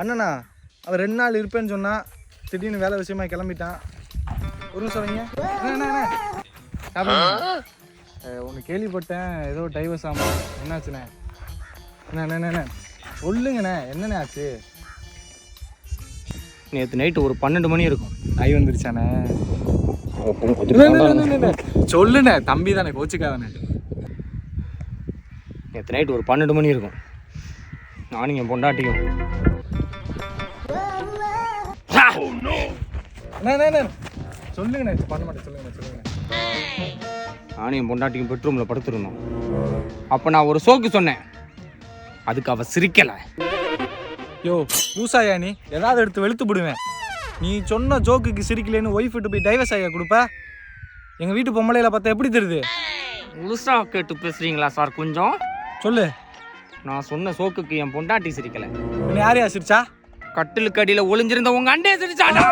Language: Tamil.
அண்ணனா அவன் 2 நாள் இருப்பேன்னு சொன்னா திடீர்னு வேலை விஷயமா கிளம்பிட்டான். ஒரு நிமிஷம் வைங்க. ஒன்று கேள்விப்பட்டேன், ஏதோ டைவர்ஸ் ஆமா, என்னாச்சுண்ணே? என்ன சொல்லுங்கண்ணே, என்னண்ணே ஆச்சு? நேற்று நைட்டு ஒரு 12 மணி இருக்கும். கை வந்துருச்சானே? சொல்லுண்ணே, தம்பி தானே, கோச்சுக்காதானே. நேற்று நைட்டு ஒரு 12 மணி இருக்கும். நானும் என் பொண்டாட்டியும் சொல்லுங்கண்ணே, பண்ண மாட்டேன், சொல்லுங்கண்ணே. நானும் என் பொண்டாட்டியும் பெட்ரூமில் படுத்துருந்தோம். அப்போ நான் ஒரு சோக்கு சொன்னேன், அதுக்கு அவள் சிரிக்கலை. யோ லூசாயா, நீ ஏதாவது எடுத்து வெளுத்து போடுவேன். நீ சொன்ன ஜோக்குக்கு சிரிக்கலன்னு ஒய்ஃப் விட்டு போய் டைவர்ஸ் ஆகியா கொடுப்ப? எங்கள் வீட்டு பொம்பளையில பார்த்தா எப்படி தெரியுது? முழுசா கேட்டு பேசுறீங்களா சார்? கொஞ்சம் சொல்லு. நான் சொன்ன சோக்குக்கு என் பொண்டாட்டி சிரிக்கலை. யாரையா சிரிச்சா? கட்டிலுக்கு அடியில் ஒளிஞ்சிருந்த உங்க அண்டையை சிரிச்சாடா.